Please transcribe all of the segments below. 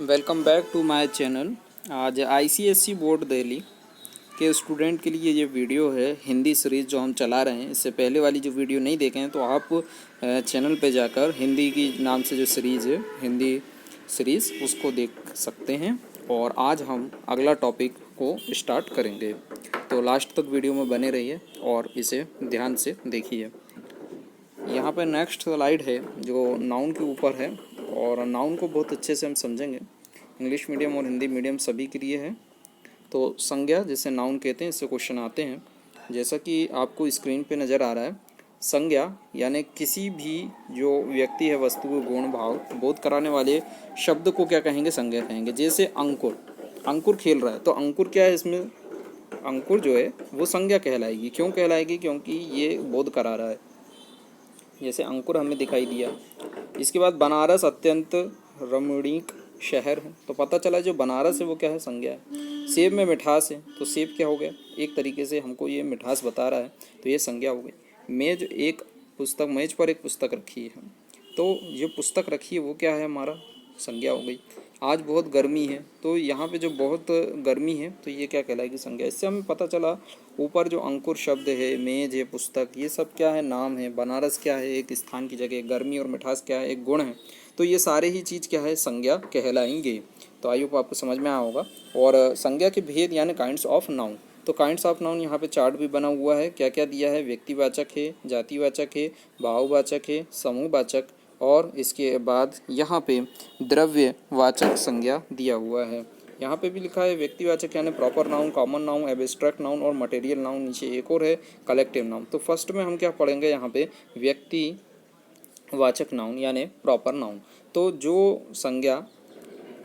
Welcome back to my channel. आज ICSE board Delhi के student के लिए ये वीडियो है हिंदी सीरीज़ जो हम चला रहे हैं। इससे पहले वाली जो वीडियो नहीं देखे हैं तो आप चैनल पे जाकर हिंदी की नाम से जो सीरीज़ है हिंदी सीरीज़ उसको देख सकते हैं। और आज हम अगला टॉपिक को स्टार्ट करेंगे, तो लास्ट तक वीडियो में बने रहिए और इसे ध्यान से देखिए। यहाँ पर नेक्स्ट स्लाइड है जो नाउन के ऊपर है और नाउन को बहुत अच्छे से हम समझेंगे। इंग्लिश मीडियम और हिंदी मीडियम सभी के लिए है। तो संज्ञा जिसे नाउन कहते हैं, इससे क्वेश्चन आते हैं। जैसा कि आपको स्क्रीन पे नज़र आ रहा है, संज्ञा यानी किसी भी जो व्यक्ति है, वस्तु को गुण भाव बोध कराने वाले शब्द को क्या कहेंगे? संज्ञा कहेंगे। जैसे अंकुर, अंकुर खेल रहा है तो अंकुर क्या है? इसमें अंकुर जो है वो संज्ञा कहलाएगी। क्यों कहलाएगी? क्योंकि ये बोध करा रहा है। जैसे अंकुर हमें दिखाई दिया। इसके बाद बनारस अत्यंत रमणीक शहर है, तो पता चला जो बनारस है वो क्या है? संज्ञा है। सेब में मिठास है, तो सेब क्या हो गया? एक तरीके से हमको ये मिठास बता रहा है, तो ये संज्ञा हो गई। मेज एक पुस्तक, मेज पर एक पुस्तक रखी है, तो जो पुस्तक रखी है वो क्या है? हमारा संज्ञा हो गई। आज बहुत गर्मी है, तो यहाँ पे जो बहुत गर्मी है तो ये क्या कहलाएगी? संज्ञा। इससे हमें पता चला ऊपर जो अंकुर शब्द है, मेज है, पुस्तक, ये सब क्या है? नाम है। बनारस क्या है? एक स्थान की जगह। गर्मी और मिठास क्या है? एक गुण है। तो ये सारे ही चीज़ क्या है? संज्ञा कहलाएंगे। तो आई होप आपको समझ में आया होगा। और संज्ञा के भेद यानी काइंड्स ऑफ नाउन। तो काइंड्स ऑफ नाउन यहाँ पे चार्ट भी बना हुआ है। क्या क्या दिया है? व्यक्तिवाचक है, जातिवाचक है, भाववाचक है, समूहवाचक, और इसके बाद यहाँ पे द्रव्यवाचक संज्ञा दिया हुआ है। यहाँ पे भी लिखा है व्यक्तिवाचक यानी proper noun, common noun, abstract noun और मटेरियल नाउन। नीचे एक और है कलेक्टिव नाउन। तो फर्स्ट में हम क्या पढ़ेंगे? यहाँ पे व्यक्तिवाचक नाउन यानी प्रॉपर नाउन। तो जो संज्ञा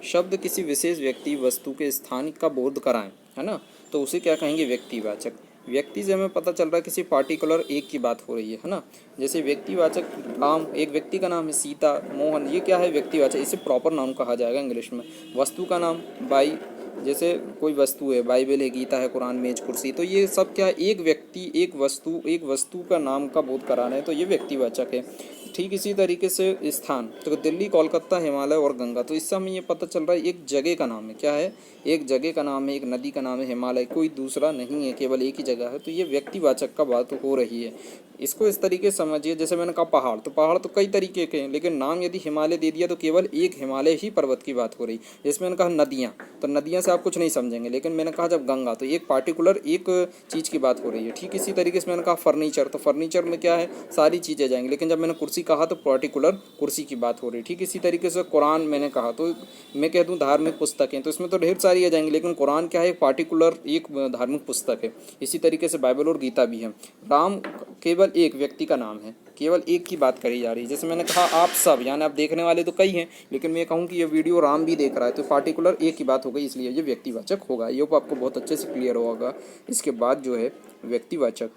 शब्द किसी विशेष व्यक्ति वस्तु के स्थान का बोध कराएं, है ना, तो उसे क्या कहेंगे? व्यक्तिवाचक। व्यक्ति से हमें पता चल रहा है किसी पार्टिकुलर एक की बात हो रही है ना। जैसे व्यक्तिवाचक राम, एक व्यक्ति का नाम है, सीता, मोहन, ये क्या है? व्यक्तिवाचक। इसे प्रॉपर नाउन कहा जाएगा इंग्लिश में। वस्तु का नाम बाई, जैसे कोई वस्तु है, बाइबल है, गीता है, कुरान, मेज, कुर्सी, तो ये सब क्या है? एक व्यक्ति, एक वस्तु का नाम का बोध करा रहे हैं, तो ये व्यक्तिवाचक है। ठीक इसी तरीके से स्थान, तो दिल्ली, कोलकाता, हिमालय और गंगा, तो इससे हमें ये पता चल रहा है एक जगह का नाम है। क्या है? एक जगह का नाम है, एक नदी का नाम है हिमालय, कोई दूसरा नहीं है, केवल एक ही जगह है। तो ये व्यक्तिवाचक का बात हो रही है। इसको इस तरीके से समझिए, जैसे मैंने कहा पहाड़, तो पहाड़ तो कई तरीके के हैं, लेकिन नाम यदि हिमालय दे दिया तो केवल एक हिमालय ही पर्वत की बात हो रही। जैसे मैंने कहा नदियाँ, तो नदियाँ से आप कुछ नहीं समझेंगे, लेकिन मैंने कहा जब गंगा, तो एक पार्टिकुलर एक चीज़ की बात हो रही है। ठीक इसी तरीके से मैंने कहा फर्नीचर, तो फर्नीचर में क्या है? सारी चीज़ें जाएंगी, लेकिन जब मैंने कुर्सी कहा तो पर्टिकुलर कुर्सी की बात हो रही है। ठीक इसी तरीके से कुरान मैंने कहा, तो मैं कह दूँ धार्मिक पुस्तकें, तो इसमें तो ढेर सारी आ जाएंगी, लेकिन कुरान क्या है? पार्टिकुलर एक धार्मिक पुस्तक है। इसी तरीके से बाइबल और गीता भी है। राम केवल एक व्यक्ति का नाम है, केवल एक की बात करी जा रही है। जैसे मैंने कहा आप सब, यानी आप देखने वाले तो कई हैं, लेकिन मैं कहूँ कि ये वीडियो राम भी देख रहा है, तो पार्टिकुलर एक की बात हो गई, इसलिए ये व्यक्तिवाचक होगा। ये आपको बहुत अच्छे से क्लियर होगा। इसके बाद जो है व्यक्तिवाचक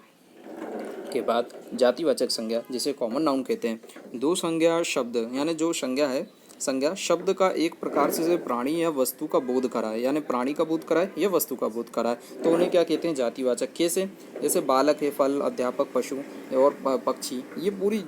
के बाद जातिवाचक संज्ञा, जिसे कॉमन नाउन कहते हैं। दो संज्ञा शब्द यानी जो संज्ञा है, संज्ञा शब्द का एक प्रकार से प्राणी या वस्तु का बोध कराए, यानी प्राणी का बोध कराए या वस्तु का बोध कराए, तो उन्हें क्या कहते हैं? जातिवाचक। कैसे? जैसे बालक है, फल, अध्यापक, पशु और पक्षी, ये पूरी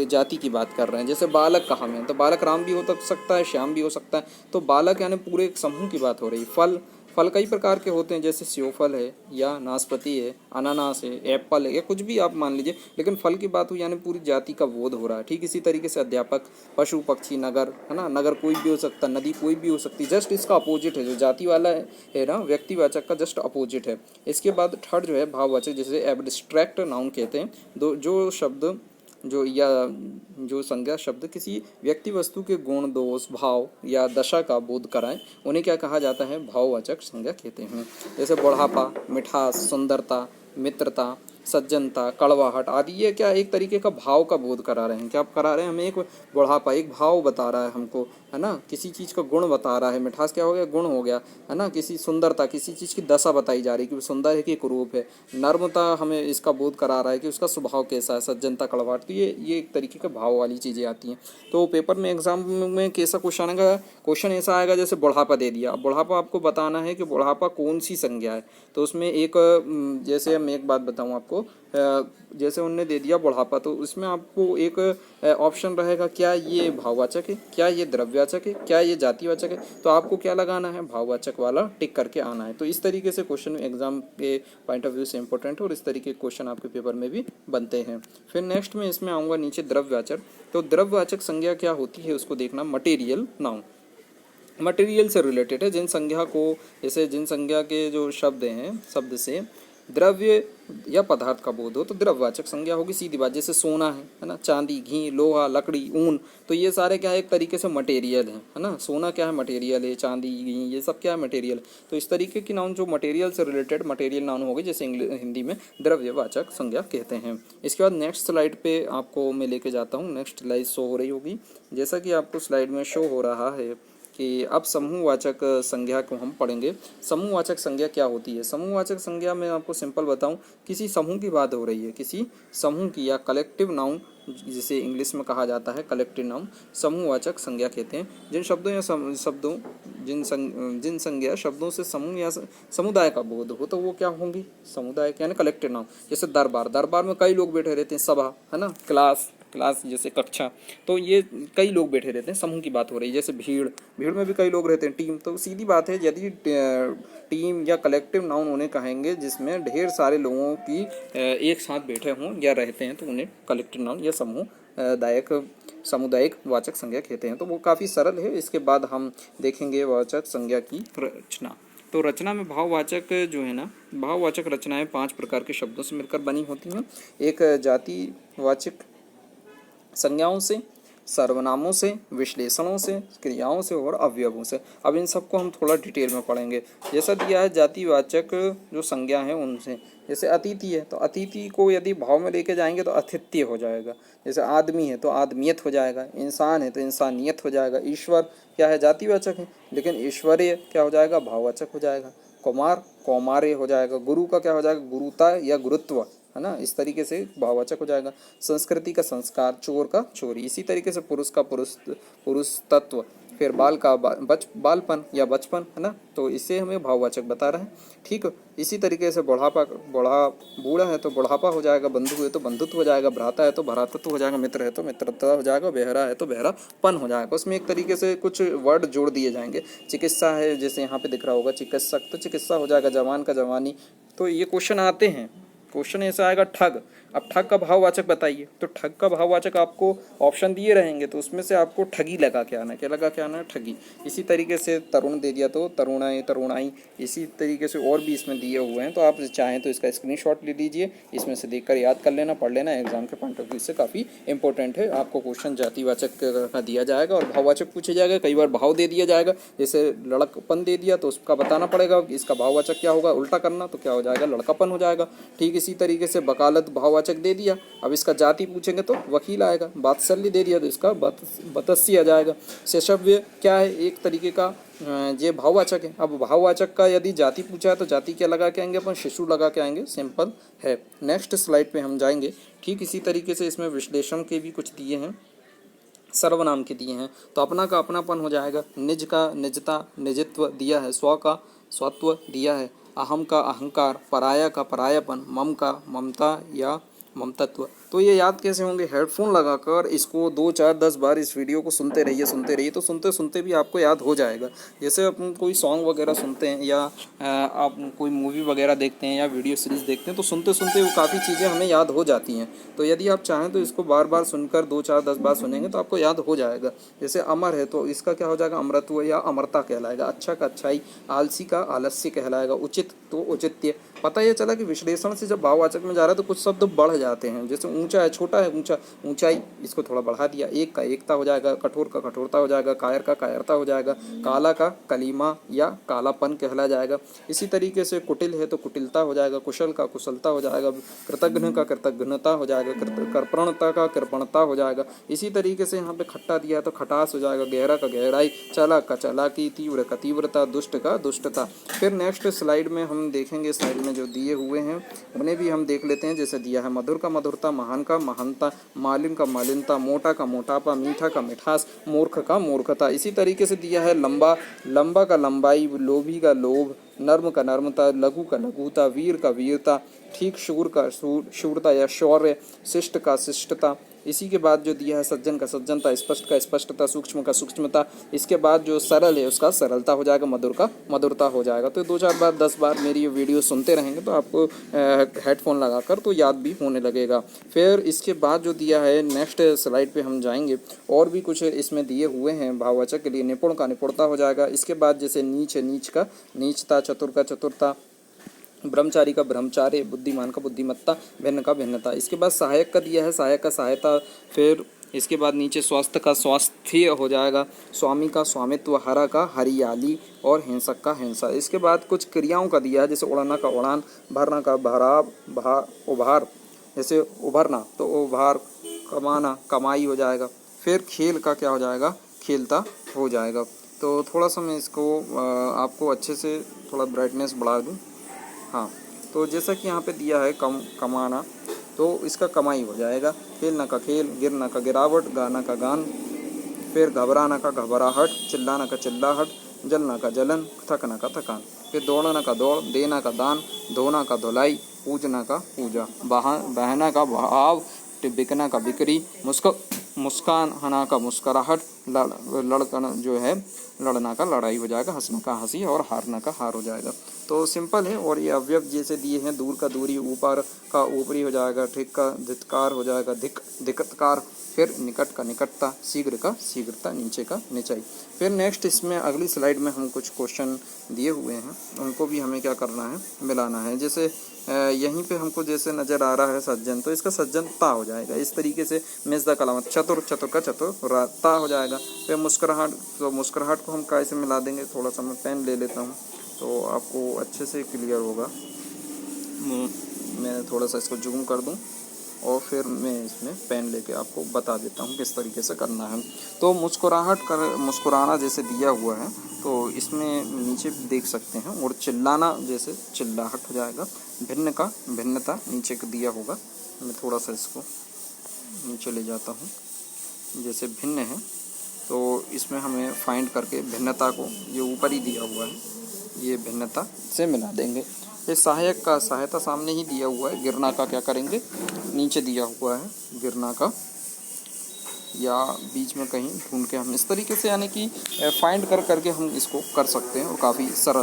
जाति की बात कर रहे हैं। जैसे बालक कहाँ में, तो बालक राम भी हो सकता है, श्याम भी हो सकता है, तो बालक यानी पूरे एक समूह की बात हो रही। फल, फल कई प्रकार के होते हैं, जैसे सेवफल है या नाशपाती है, अनानास है, एप्पल है, या कुछ भी आप मान लीजिए, लेकिन फल की बात हुई यानी पूरी जाति का बोध हो रहा है। ठीक इसी तरीके से अध्यापक, पशु, पक्षी, नगर, है ना, नगर कोई भी हो सकता है, नदी कोई भी हो सकती है, जस्ट इसका अपोजिट है। जो जाति वाला है ना, व्यक्तिवाचक का जस्ट अपोजिट है। इसके बाद थर्ड जो है भाववाचक, जिसे एब्स्ट्रैक्ट नाउन कहते हैं। जो शब्द जो संज्ञा शब्द किसी व्यक्ति वस्तु के गुण, दोष, भाव या दशा का बोध कराएं, उन्हें क्या कहा जाता है? भाववाचक संज्ञा कहते हैं। जैसे बुढ़ापा, मिठास, सुंदरता, मित्रता, सज्जनता, कड़वाहट आदि, ये क्या एक तरीके का भाव का बोध करा रहे हैं। क्या आप करा रहे हैं? हमें एक बुढ़ापा एक भाव बता रहा है हमको, है ना, किसी चीज़ का गुण बता रहा है। मिठास क्या हो गया? गुण हो गया, है ना। किसी सुंदरता, किसी चीज़ की दशा बताई जा रही है कि वो सुंदर है कि कुरूप है। नर्मता हमें इसका बोध करा रहा है कि उसका स्वभाव कैसा है। सज्जनता, कड़वाहट, तो ये एक तरीके का भाव वाली चीज़ें आती हैं। तो पेपर में एग्जाम में कैसा क्वेश्चन आएगा? क्वेश्चन ऐसा आएगा जैसे बुढ़ापा दे दिया। बुढ़ापा आपको बताना है कि बुढ़ापा कौन सी संज्ञा है। तो उसमें एक जैसे मैं एक बात बताऊँ आपको, आपको जैसे उनने दे दिया बुढ़ापा, तो उसमें आपको एक ऑप्शन रहेगा, क्या ये भाववाचक है, क्या ये द्रव्यवाचक है, क्या ये जातिवाचक है। तो आपको क्या लगाना है, भाववाचक वाला टिक करके आना है। तो इस तरीके से क्वेश्चन एग्जाम के पॉइंट ऑफ व्यू से इंपॉर्टेंट है और इस तरीके के क्वेश्चन आपके पेपर में भी बनते हैं। फिर नेक्स्ट में इसमें आऊँगा नीचे द्रव्यवाचक। तो द्रव्यवाचक संज्ञा क्या होती है उसको देखना, मटेरियल नाउन, मटेरियल से रिलेटेड है। जिन संज्ञा को, जैसे जिन संज्ञा के जो शब्द हैं, शब्द से द्रव्य या पदार्थ का बोध हो तो द्रव्यवाचक संज्ञा होगी, सीधी बात। जैसे सोना है ना, चांदी, घी, लोहा, लकड़ी, ऊन, तो ये सारे क्या है, एक तरीके से मटेरियल है ना। सोना क्या है, मटेरियल है, चांदी, घी, ये सब क्या है, मटेरियल। तो इस तरीके की नाउन जो मटेरियल से रिलेटेड मटेरियल नाउन होगी, जैसे हिंदी में द्रव्यवाचक संज्ञा कहते हैं। इसके बाद नेक्स्ट स्लाइड पे आपको मैं लेके जाता हूँ, नेक्स्ट स्लाइड शो हो रही होगी, जैसा कि आपको स्लाइड में शो हो रहा है कि अब समूहवाचक संज्ञा को हम पढ़ेंगे। समूहवाचक संज्ञा क्या होती है? समूहवाचक संज्ञा में आपको सिंपल बताऊं, किसी समूह की बात हो रही है, किसी समूह की, या कलेक्टिव नाउन जिसे इंग्लिश में कहा जाता है कलेक्टिव नाउन, समूहवाचक संज्ञा कहते हैं। जिन शब्दों या शब्दों जिन संज्ञा शब्दों से समूह या समुदाय का बोध हो तो वो क्या होंगी, समुदाय यानी कलेक्टिव नाउन। जैसे दरबार, दरबार में कई लोग बैठे रहते हैं, सभा है ना, क्लास, क्लास जैसे कक्षा, तो ये कई लोग बैठे रहते हैं, समूह की बात हो रही है। जैसे भीड़, भीड़ में भी कई लोग रहते हैं, टीम, तो सीधी बात है, यदि टीम या कलेक्टिव नाउन उन्हें कहेंगे जिसमें ढेर सारे लोगों की एक साथ बैठे हों या रहते हैं, तो उन्हें कलेक्टिव नाउन या सामुदायिक वाचक संज्ञा कहते हैं। तो वो काफ़ी सरल है। इसके बाद हम देखेंगे वाचक संज्ञा की रचना। तो रचना में भाववाचक जो है ना, भाववाचक रचनाएं 5 प्रकार के शब्दों से मिलकर बनी होती हैं। एक जातिवाचक संज्ञाओं से, सर्वनामों से, विश्लेषणों से, क्रियाओं से और अवयवों से। अब इन सबको हम थोड़ा डिटेल में पढ़ेंगे। जैसा दिया है जातिवाचक जो संज्ञा है उनसे, जैसे अतिथि है तो अतिथि को यदि भाव में लेके जाएंगे तो अतिथ्य हो जाएगा। जैसे आदमी है तो आदमियत हो जाएगा, इंसान है तो इंसानियत हो जाएगा। ईश्वर क्या है, जातिवाचक है, लेकिन ईश्वरीय क्या हो जाएगा, भाववाचक हो जाएगा। कुमार, कौमार्य हो जाएगा। गुरु का क्या हो जाएगा, गुरुता या गुरुत्व, है ना, इस तरीके से भाववाचक हो जाएगा। संस्कृति का संस्कार, चोर का चोरी, इसी तरीके से पुरुष का पुरुष तत्व, फिर बाल का बालपन या बचपन, है ना, तो इसे हमें भाववाचक बता रहे हैं। ठीक, इसी तरीके से बूढ़ा है तो बुढ़ापा हो जाएगा, बंधु है तो बंधुत्व हो जाएगा, भ्राता है तो भ्रातृत्व हो जाएगा, मित्र है तो मित्रता हो जाएगा, बेहरा है तो बेहरापन हो जाएगा। उसमें एक तरीके से कुछ वर्ड जोड़ दिए जाएंगे। चिकित्सा है, जैसे यहाँ पे दिख रहा होगा चिकित्सक, तो चिकित्सा हो जाएगा। जवान का जवानी। तो ये क्वेश्चन आते हैं। क्वेश्चन ऐसा आएगा ठग, अब ठग का भाववाचक बताइए, तो ठग का भाववाचक आपको ऑप्शन दिए रहेंगे, तो उसमें से आपको ठगी लगा के आना है। क्या लगा के आना है, ठगी। इसी तरीके से तरुण दे दिया तो तरुणाई, तरुणाई, इसी तरीके से और भी इसमें दिए हुए हैं। तो आप चाहें तो इसका स्क्रीनशॉट ले लीजिए, इसमें से देखकर याद कर लेना, पढ़ लेना। एग्जाम के पॉइंट ऑफ व्यू से काफ़ी इंपॉर्टेंट है। आपको क्वेश्चन जातिवाचक का दिया जाएगा और भाववाचक पूछे जाएगा। कई बार भाव दे दिया जाएगा, जैसे लड़कपन दे दिया तो उसका बताना पड़ेगा इसका भाववाचक क्या होगा, उल्टा करना तो क्या हो जाएगा, लड़कापन हो जाएगा। ठीक इसी तरीके से वकालत भाववाचक दे दिया, अब इसका जाति पूछेंगे तो वकील आएगा। बात्सल्य दे दिया तो इसका बतस्य आ जाएगा। शैशव्य क्या है, एक तरीके का ये भाववाचक है। अब भाववाचक का यदि जाति पूछा है तो जाति क्या लगा के आएंगे, अपन शिशु लगा के आएंगे, सिंपल है। नेक्स्ट स्लाइड पे हम जाएंगे। ठीक इसी तरीके से इसमें विश्लेषण के भी कुछ दिए हैं, सर्वनाम के दिए हैं। तो अपना का अपनापन हो जाएगा, निज का निजता, निजित्व दिया है, स्व का स्वत्व दिया है, अहम का अहंकार, पराया का परायापन, मम का ममता या ममतत्व। तो ये याद कैसे होंगे, हेडफोन लगाकर इसको 2, 4, 10 बार इस वीडियो को सुनते रहिए, तो सुनते सुनते भी आपको याद हो जाएगा। जैसे अपन कोई सॉन्ग वगैरह सुनते हैं या आप कोई मूवी वगैरह देखते हैं या वीडियो सीरीज़ देखते हैं, तो सुनते सुनते वो काफ़ी चीज़ें हमें याद हो जाती हैं। तो यदि आप चाहें तो इसको बार बार सुनकर 2, 4, 10 बार सुनेंगे तो आपको याद हो जाएगा। जैसे अमर है तो इसका क्या हो जाएगा, अमरत्व या अमरता कहलाएगा। अच्छा का अच्छाई, आलसी का आलस्य कहलाएगा, उचित तो औचित्य। पता ये चला कि विश्लेषण से जब भाववाचक में जा रहा है तो कुछ शब्द बढ़ जाते हैं। जैसे ऊंचा है, छोटा है, ऊंचा, ऊंचाई, इसको थोड़ा बढ़ा दिया। एक का एकता हो जाएगा, कठोर का कठोरता हो जाएगा, कायर का कायरता हो जाएगा, काला का कलीमा या कालापन कहला जाएगा। इसी तरीके से कुटिल है तो कुटिलता हो जाएगा, कुशल का कुशलता हो जाएगा, कृतघ्न का कृतघ्नता हो जाएगा, कृपणता का कृपणता हो जाएगा। इसी तरीके से यहाँ पे खट्टा दिया तो खटास हो जाएगा, गहरा का गहराई, चालाक का चालाकी, तीव्र का तीव्रता, दुष्ट का दुष्टता। फिर नेक्स्ट स्लाइड में हम देखेंगे, स्लाइड में जो दिए हुए हैं उन्हें भी हम देख लेते हैं। जैसे दिया है मधुर का मधुरता, महान का महानता, मालिन का मालिनता, मोटा का मोटापा, मीठा का मिठास, मूर्ख का मूर्खता। इसी तरीके से दिया है लंबा, लंबा का लंबाई, लोभी का लोभ, नर्म का नर्मता, लघु का लघुता, वीर का वीरता, ठीक, शूर का शूरता या शौर्य, शिष्ट का शिष्टता। इसी के बाद जो दिया है सज्जन का सज्जनता, स्पष्ट का स्पष्टता, सूक्ष्म का सूक्ष्मता। इसके बाद जो सरल है उसका सरलता हो जाएगा, मधुर का मधुरता हो जाएगा। तो 2-4 बार 10 बार मेरी ये वीडियो सुनते रहेंगे तो आपको हेडफोन लगाकर तो याद भी होने लगेगा। फिर इसके बाद जो दिया है नेक्स्ट स्लाइड पे हम जाएंगे, और भी कुछ इसमें दिए हुए हैं भाववाचक के लिए। निपुण का निपुणता हो जाएगा। इसके बाद जैसे नीच है, नीच का नीचता, चतुर का चतुरता, ब्रह्मचारी का ब्रह्मचार्य, बुद्धिमान का बुद्धिमत्ता, भिन्न का भिन्नता। इसके बाद सहायक का दिया है, सहायक का सहायता। फिर इसके बाद नीचे स्वास्थ्य का स्वास्थ्य हो जाएगा, स्वामी का स्वामित्व, हरा का हरियाली और हिंसक का हिंसा। इसके बाद कुछ क्रियाओं का दिया है, जैसे उड़ाना का उड़ान, भरना का भराव, उभार, जैसे उभरना तो उभार, कमाना कमाई हो जाएगा। फिर खेल का क्या हो जाएगा, खेलता हो जाएगा। तो थोड़ा सा मैं इसको आपको अच्छे से थोड़ा ब्राइटनेस बढ़ा दूँ। हाँ, तो जैसा कि यहाँ पे दिया है कमाना, तो इसका कमाई हो जाएगा। खेलना का खेल, गिरना का गिरावट, गाना का गान, फिर घबराना का घबराहट, चिल्लाना का चिल्लाहट, जलना का जलन, थकना का थकान। फिर दौड़ना का दौड़, देना का दान, धोना का धुलाई, पूजना का पूजा, बहना का भाव, बिकना का बिक्री, मुस्काना का मुस्कराहट, लड़कना जो है लड़ना का लड़ाई हो जाएगा, हंसना का हंसी और हारना का हार हो जाएगा। तो सिंपल है। और ये अवयव जैसे दिए हैं, दूर का दूरी, ऊपर का ऊपरी हो जाएगा, ठीक का धिक्कार हो जाएगा, दिक्कतकार। फिर निकट का निकटता, शीघ्र का शीघ्रता, नीचे का नीचाई। फिर नेक्स्ट इसमें अगली स्लाइड में हम कुछ क्वेश्चन दिए हुए हैं, उनको भी हमें क्या करना है, मिलाना है। जैसे यहीं पे हमको जैसे नज़र आ रहा है सज्जन, तो इसका सज्जनता हो जाएगा। इस तरीके से मिसदा कलामत, चतुर, चतुर का चतुरता हो जाएगा। फिर मुस्कुराहट, तो मुस्कुराहट को हम कैसे मिला देंगे, थोड़ा सा मैं पेन ले लेता हूँ तो आपको अच्छे से क्लियर होगा। मैं थोड़ा सा इसको जूम कर दूँ और फिर मैं इसमें पेन लेके आपको बता देता हूँ किस तरीके से करना है। तो मुस्कुराना जैसे दिया हुआ है, तो इसमें नीचे देख सकते हैं। और चिल्लाना जैसे चिल्लाहट हो जाएगा। भिन्न का भिन्नता नीचे का दिया होगा। मैं थोड़ा सा इसको नीचे ले जाता हूँ। जैसे भिन्न है तो इसमें हमें फाइंड करके भिन्नता को, ये ऊपर ही दिया हुआ है, ये भिन्नता से मिला देंगे। ये सहायक का सहायता सामने ही दिया हुआ है। गिरना का क्या करेंगे, नीचे दिया हुआ है गिरना का, या बीच में कहीं ढूंढ के हम इस तरीके से, यानी कि फाइंड करके हम इसको कर सकते हैं और काफ़ी सरल